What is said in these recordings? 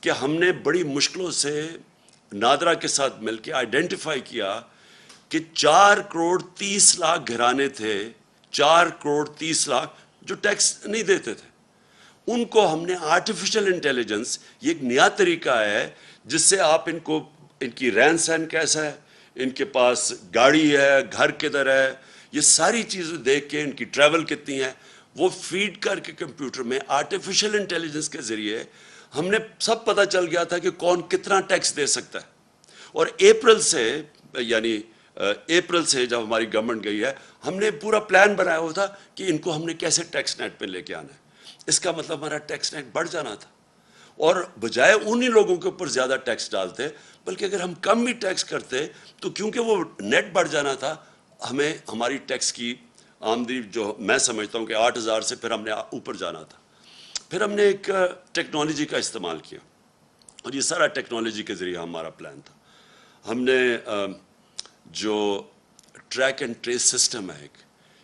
کہ ہم نے بڑی مشکلوں سے نادرا کے ساتھ مل کے آئیڈینٹیفائی کیا کہ 4,30,00,000 گھرانے تھے، 4,30,00,000 جو ٹیکس نہیں دیتے تھے. ان کو ہم نے آرٹیفیشل انٹیلیجنس، یہ ایک نیا طریقہ ہے جس سے آپ ان کو، ان کی رہن سہن کیسا ہے، ان کے پاس گاڑی ہے، گھر کدھر ہے، یہ ساری چیزیں دیکھ کے ان کی ٹریول کتنی ہے وہ فیڈ کر کے کمپیوٹر میں آرٹیفیشل انٹیلیجنس کے ذریعے ہم نے سب پتہ چل گیا تھا کہ کون کتنا ٹیکس دے سکتا ہے. اور اپریل سے جب ہماری گورنمنٹ گئی ہے ہم نے پورا پلان بنایا ہوا تھا کہ ان کو ہم نے کیسے ٹیکس نیٹ پہ لے کے آنا ہے. اس کا مطلب ہمارا ٹیکس نیٹ بڑھ جانا تھا، اور بجائے انہی لوگوں کے اوپر زیادہ ٹیکس ڈالتے، بلکہ اگر ہم کم بھی ٹیکس کرتے تو کیونکہ وہ نیٹ بڑھ جانا تھا، ہمیں ہماری ٹیکس کی آمدنی جو میں سمجھتا ہوں کہ 8,000 سے پھر ہم نے اوپر جانا تھا. پھر ہم نے ایک ٹیکنالوجی کا استعمال کیا، اور یہ سارا ٹیکنالوجی کے ذریعے ہمارا پلان تھا. ہم نے جو ٹریک اینڈ ٹریس سسٹم ہے ایک،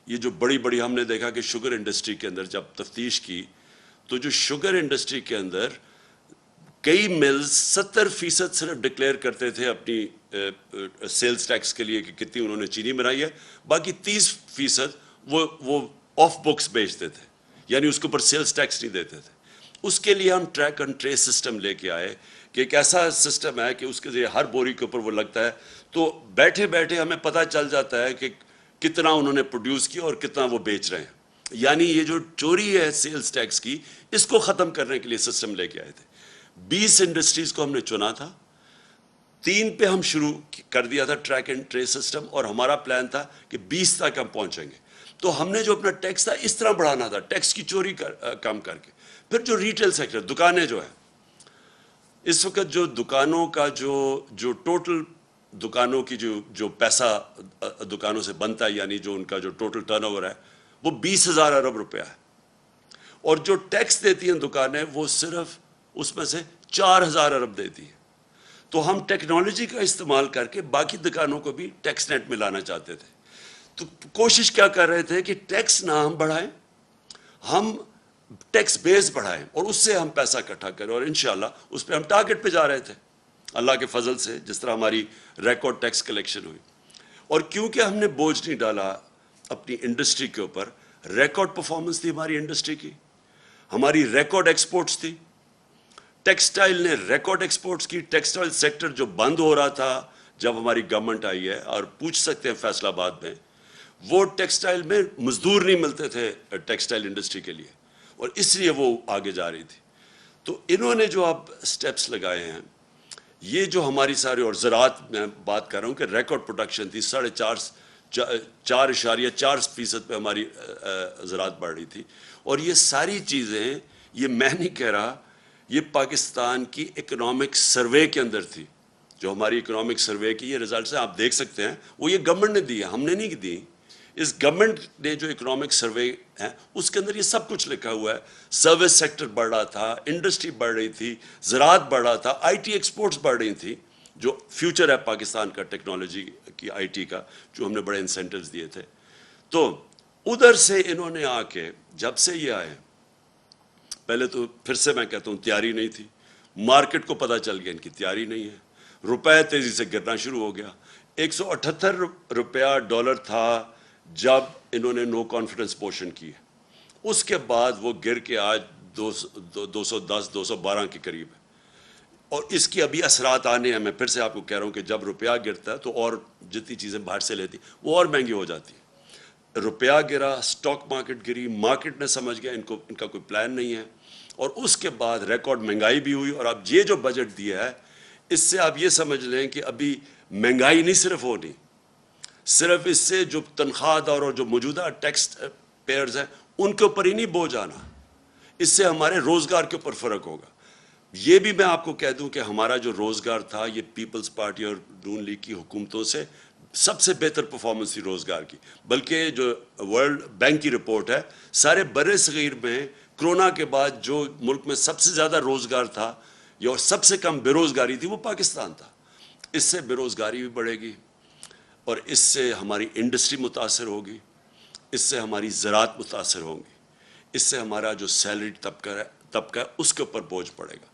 یہ جو بڑی ہم نے دیکھا کہ شوگر انڈسٹری کے اندر جب تفتیش کی تو جو شوگر انڈسٹری کے اندر کئی ملز 70% صرف ڈکلیئر کرتے تھے اپنی سیلز ٹیکس کے لیے کہ کتنی انہوں نے چینی بنائی ہے، باقی 30% وہ آف بکس بیچتے تھے، یعنی اس کے اوپر سیلز ٹیکس نہیں دیتے تھے. اس کے لیے ہم ٹریک اینڈ ٹریس سسٹم لے کے آئے کہ ایک ایسا سسٹم ہے کہ اس کے ذریعے ہر بوری کے اوپر وہ لگتا ہے، تو بیٹھے ہمیں پتہ چل جاتا ہے کہ کتنا انہوں نے پروڈیوس کیا اور کتنا وہ بیچ رہے ہیں. یعنی یہ جو چوری ہے سیلز ٹیکس کی، اس کو ختم کرنے کے لیے سسٹم لے کے آئے تھے. 20 انڈسٹریز کو ہم نے چنا تھا، 3 پہ ہم شروع کر دیا تھا ٹریک اینڈ ٹریس سسٹم، اور ہمارا پلان تھا کہ 20 تک ہم پہنچیں گے. تو ہم نے جو اپنا ٹیکس تھا اس طرح بڑھانا تھا، ٹیکس کی چوری کم کر کے. پھر جو ریٹیل سیکٹر، دکانیں جو ہیں، اس وقت جو دکانوں کا جو ٹوٹل دکانوں کی جو پیسہ دکانوں سے بنتا ہے، یعنی جو ان کا جو ٹوٹل ٹرن اوور ہے وہ 20,000 ارب روپیہ ہے، اور جو ٹیکس دیتی ہیں دکانیں وہ صرف اس میں سے 4,000 ارب دیتی ہیں. تو ہم ٹیکنالوجی کا استعمال کر کے باقی دکانوں کو بھی ٹیکس نیٹ میں لانا چاہتے تھے. تو کوشش کیا کر رہے تھے کہ ٹیکس نہ ہم بڑھائیں، ہم ٹیکس بیس بڑھائیں اور اس سے ہم پیسہ اکٹھا کریں، اور انشاءاللہ اس پہ ہم ٹارگٹ پہ جا رہے تھے اللہ کے فضل سے، جس طرح ہماری ریکارڈ ٹیکس کلیکشن ہوئی. اور کیونکہ ہم نے بوجھ نہیں ڈالا اپنی انڈسٹری کے اوپر، ریکارڈ پرفارمنس تھی ہماری انڈسٹری کی، ہماری ریکارڈ ایکسپورٹس تھی. ٹیکسٹائل نے ریکارڈ ایکسپورٹس کی. ٹیکسٹائل سیکٹر جو بند ہو رہا تھا جب ہماری گورنمنٹ آئی ہے، اور پوچھ سکتے ہیں فیصل آباد میں، وہ ٹیکسٹائل میں مزدور نہیں ملتے تھے ٹیکسٹائل انڈسٹری کے لیے، اور اس لیے وہ آگے جا رہی تھی. تو انہوں نے جو اب سٹیپس لگائے ہیں، یہ جو ہماری ساری، اور زراعت میں بات کر رہا ہوں کہ ریکارڈ پروڈکشن تھی، 4.4% پہ ہماری زراعت بڑھ رہی تھی. اور یہ ساری چیزیں، یہ میں نہیں کہہ رہا، یہ پاکستان کی اکنامک سروے کے اندر تھی. جو ہماری اکنامک سروے کی یہ رزلٹس ہیں، آپ دیکھ سکتے ہیں، وہ یہ گورنمنٹ نے دی ہے، ہم نے نہیں دی. اس گورنمنٹ نے جو اکنامک سروے ہے اس کے اندر یہ سب کچھ لکھا ہوا ہے. سروس سیکٹر بڑھ رہا تھا، انڈسٹری بڑھ رہی تھی، زراعت بڑھ رہا تھا، آئی ٹی ایکسپورٹس بڑھ رہی تھی، جو فیوچر ہے پاکستان کا ٹیکنالوجی کی، آئی ٹی کا، جو ہم نے بڑے انسینٹیوز دیے تھے. تو ادھر سے انہوں نے آ کے، جب سے یہ آئے، پہلے تو پھر سے میں کہتا ہوں تیاری نہیں تھی، مارکیٹ کو پتہ چل گیا ان کی تیاری نہیں ہے، روپے تیزی سے گرنا شروع ہو گیا. 178 روپیہ ڈالر تھا جب انہوں نے نو کانفیڈنس موشن کی، اس کے بعد وہ گر کے آج 210 212 کے قریب ہے. اور اس کی ابھی اثرات آنے ہیں. میں پھر سے آپ کو کہہ رہا ہوں کہ جب روپیہ گرتا ہے تو اور جتنی چیزیں باہر سے لیتی وہ اور مہنگی ہو جاتی ہیں. روپیہ گرا، سٹاک مارکیٹ گری، مارکیٹ نے سمجھ گیا ان کا کوئی پلان نہیں ہے، اور اس کے بعد ریکارڈ مہنگائی بھی ہوئی. اور اب یہ جو بجٹ دیا ہے، اس سے آپ یہ سمجھ لیں کہ ابھی مہنگائی نہیں صرف ہونی، صرف اس سے جو تنخواہ دار اور جو موجودہ ٹیکس پیئرز ہیں ان کے اوپر ہی نہیں بوجھ آنا، اس سے ہمارے روزگار کے اوپر فرق ہوگا. یہ بھی میں آپ کو کہہ دوں کہ ہمارا جو روزگار تھا، یہ پیپلز پارٹی اور نون لیگ کی حکومتوں سے سب سے بہتر پرفارمنس تھی روزگار کی. بلکہ جو ورلڈ بینک کی رپورٹ ہے، سارے بر صغیر میں کرونا کے بعد جو ملک میں سب سے زیادہ روزگار تھا یا سب سے کم بے روزگاری تھی، وہ پاکستان تھا. اس سے بے روزگاری بھی بڑھے گی، اور اس سے ہماری انڈسٹری متاثر ہوگی، اس سے ہماری زراعت متاثر ہوگی، اس سے ہمارا جو سیلری طبقہ ہے اس کے اوپر بوجھ پڑے گا.